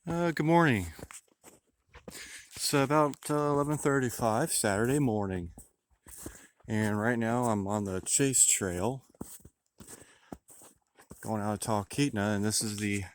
Good morning. It's about 11:35 Saturday morning, and right now I'm on the Chase Trail going out of Talkeetna, and this is the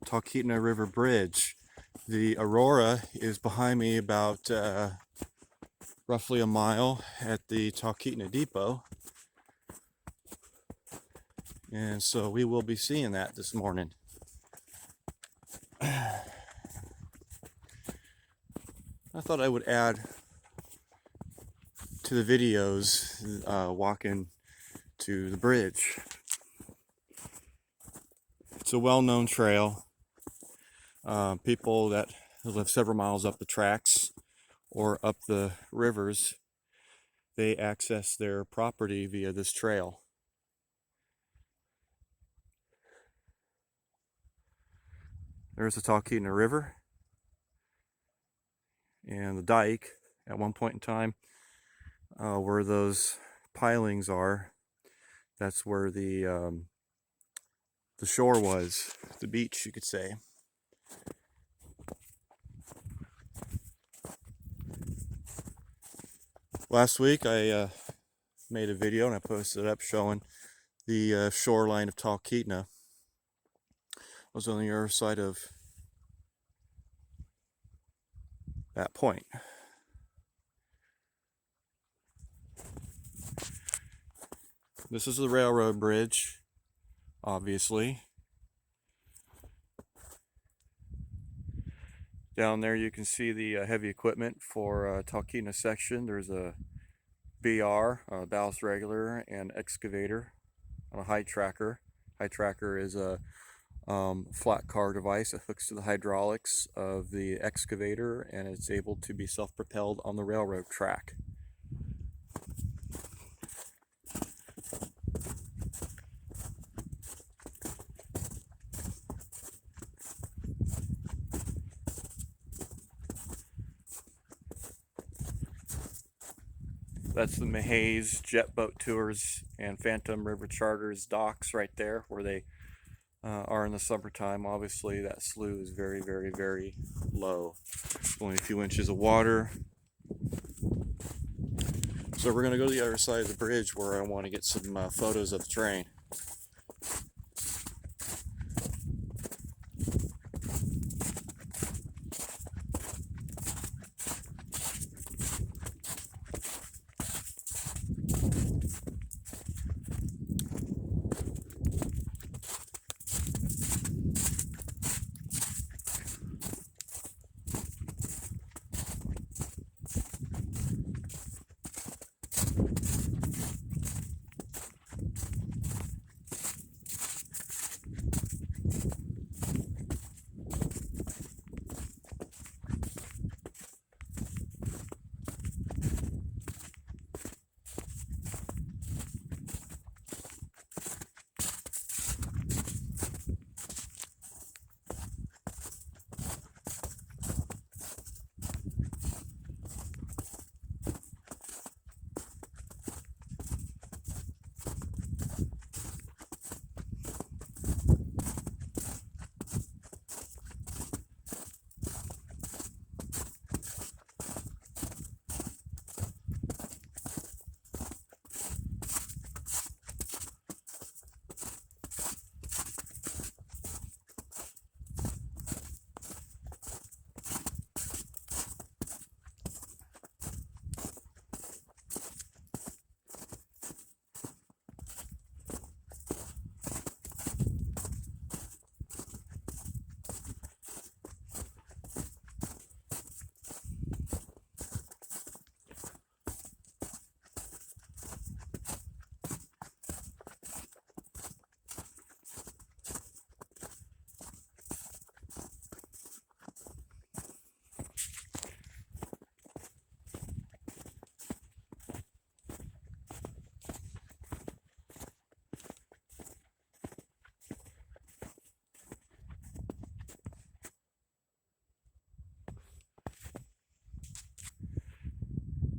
Talkeetna River Bridge. The AuRoRa is behind me about roughly a mile at the Talkeetna Depot, and so we will be seeing that this morning. I thought I would add to the videos walking to the bridge. It's a well-known trail. People that live several miles up the tracks or up the rivers, they access their property via this trail. There's the Talkeetna River and the dike at one point in time where those pilings are. That's where the shore was, the beach, you could say. Last week I made a video and I posted it up showing the shoreline of Talkeetna. I was on the other side of that point. This is the railroad bridge, obviously. Down there you can see the heavy equipment for Talkeetna section. There's a BR, a ballast regulator, and excavator on a high tracker. High tracker is a flat car device that hooks to the hydraulics of the excavator, and it's able to be self-propelled on the railroad track. That's the Mahays Jet Boat Tours and Phantom River Charters docks right there where they are in the summertime. Obviously that slough is very, very, very low. Only a few inches of water. So we're going to go to the other side of the bridge where I want to get some photos of the train.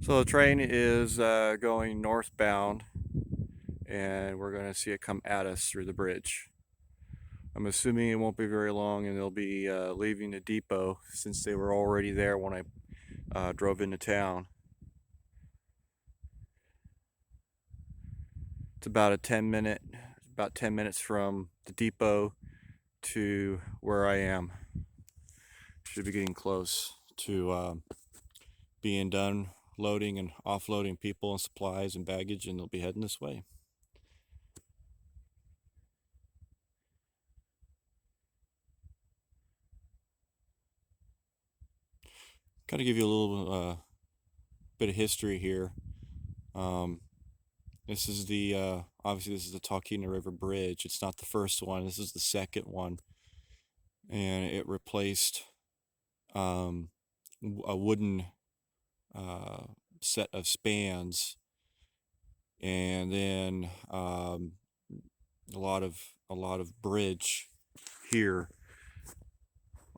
So the train is going northbound, and we're going to see it come at us through the bridge. I'm assuming it won't be very long, and they'll be leaving the depot since they were already there when I drove into town. It's about 10 minutes from the depot to where I am. Should be getting close to being done loading and offloading people and supplies and baggage, and they'll be heading this way. Kind of give you a little bit of history here. This is the obviously this is the Talkeetna River Bridge. It's not the first one. This is the second one, and it replaced um, a wooden set of spans, and then a lot of bridge here.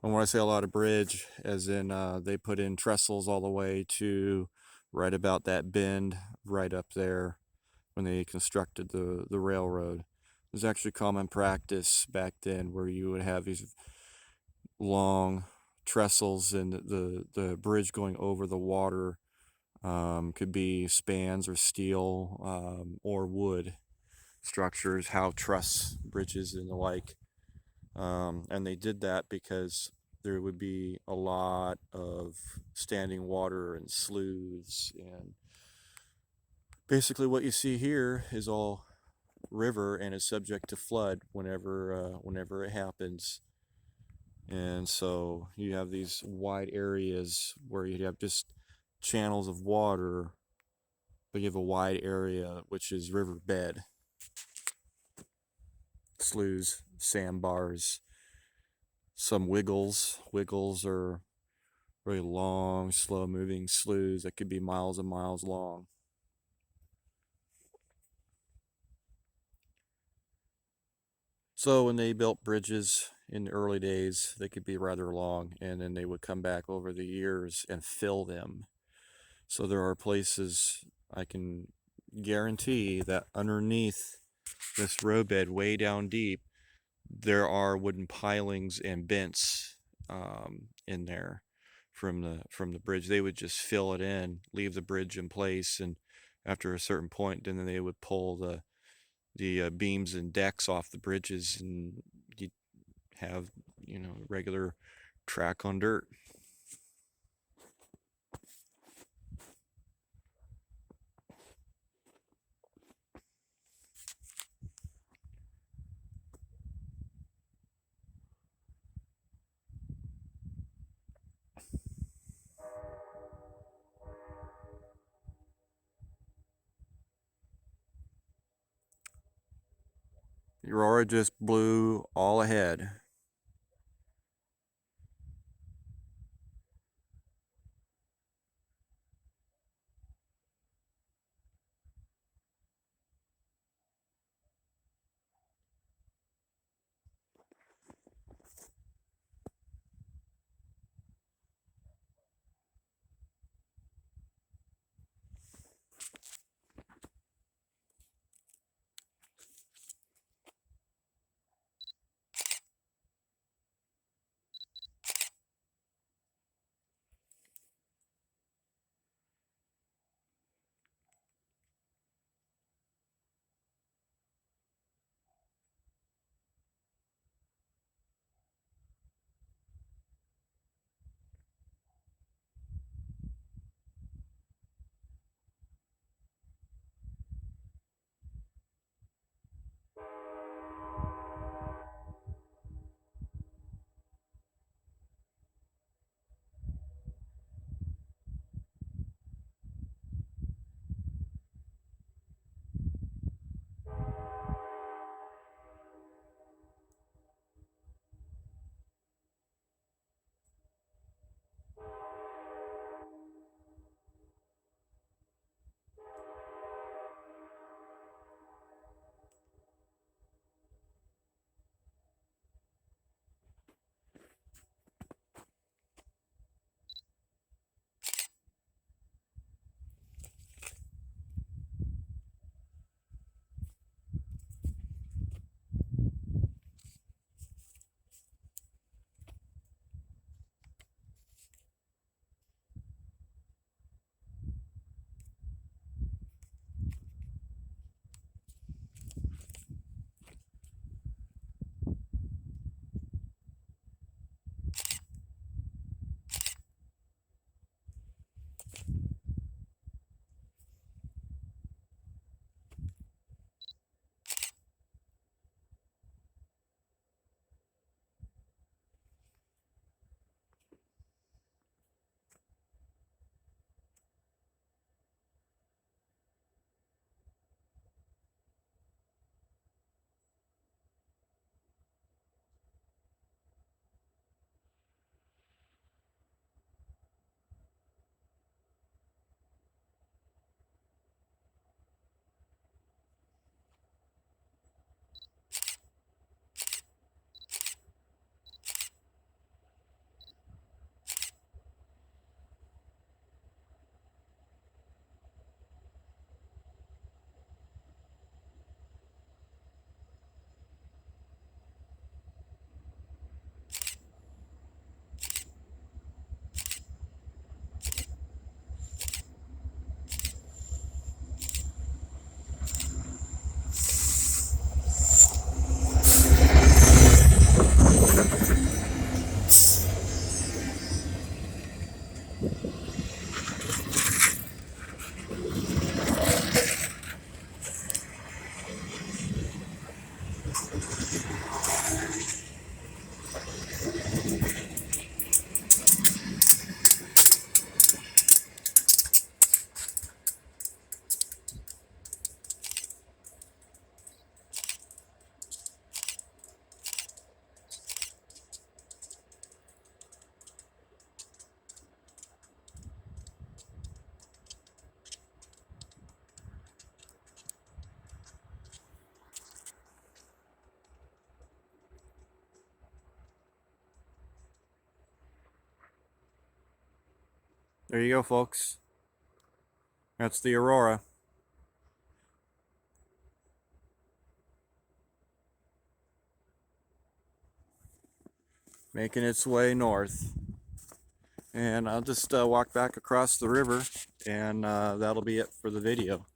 And when I say a lot of bridge, as in they put in trestles all the way to right about that bend right up there when they constructed the railroad. It was actually common practice back then where you would have these long trestles and the bridge going over the water could be spans or steel or wood structures, how truss bridges and the like. And they did that because there would be a lot of standing water and sloughs, and basically what you see here is all river and is subject to flood whenever it happens. And so you have these wide areas where you have just channels of water, but you have a wide area which is riverbed, sloughs, sandbars, some wiggles. Wiggles are really long, slow moving sloughs that could be miles and miles long. So when they built bridges in the early days, they could be rather long, and then they would come back over the years and fill them. So there are places I can guarantee that underneath this roadbed, way down deep, there are wooden pilings and bents in there from the bridge. They would just fill it in, leave the bridge in place, and after a certain point, then they would pull the beams and decks off the bridges, and you'd have regular track on dirt. AuRoRa just blew all ahead. There you go, folks. That's the AuRoRa. Making its way north. And I'll just walk back across the river, and that'll be it for the video.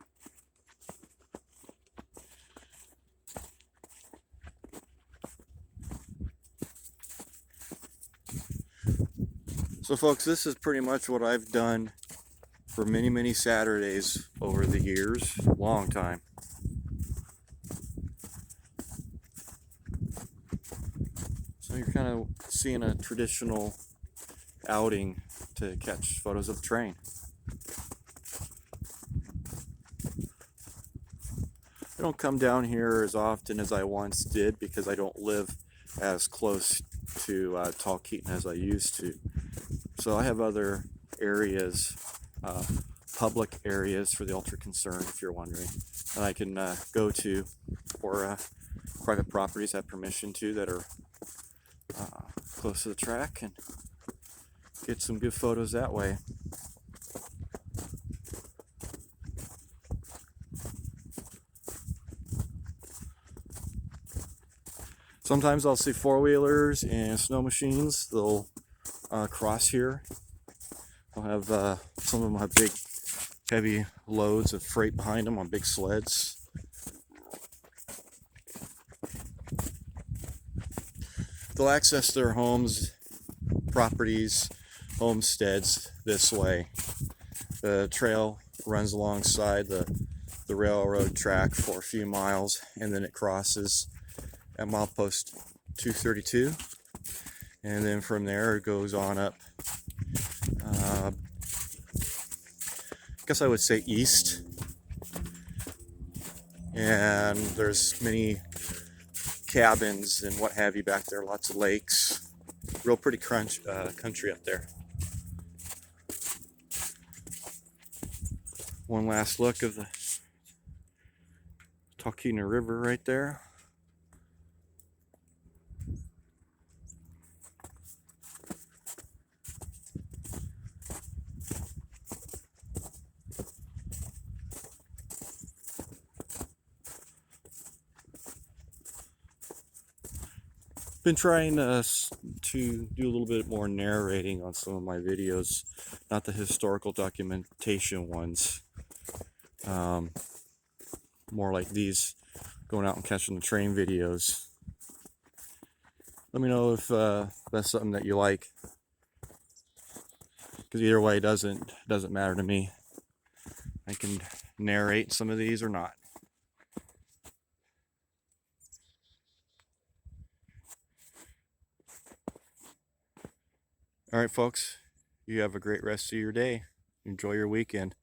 So folks, this is pretty much what I've done for many Saturdays over the years. Long time. So you're kind of seeing a traditional outing to catch photos of the train. I don't come down here as often as I once did because I don't live as close to Talkeetna as I used to. So I have other areas, public areas for the ultra concerned, if you're wondering, that I can go to, or private properties have permission to that are close to the track, and get some good photos that way. Sometimes I'll see four-wheelers and snow machines. They'll cross here. I'll have some of them have big, heavy loads of freight behind them on big sleds. They'll access their homes, properties, homesteads this way. The trail runs alongside the railroad track for a few miles, and then it crosses at milepost 232, and then from there it goes on up, I guess I would say east, and there's many cabins and what have you back there, lots of lakes, real pretty country up there. One last look of the Talkeetna River right there. Been trying to do a little bit more narrating on some of my videos, not the historical documentation ones, more like these going out and catching the train videos. Let me know if that's something that you like, because either way doesn't matter to me. I can narrate some of these or not. All right, folks, you have a great rest of your day. Enjoy your weekend.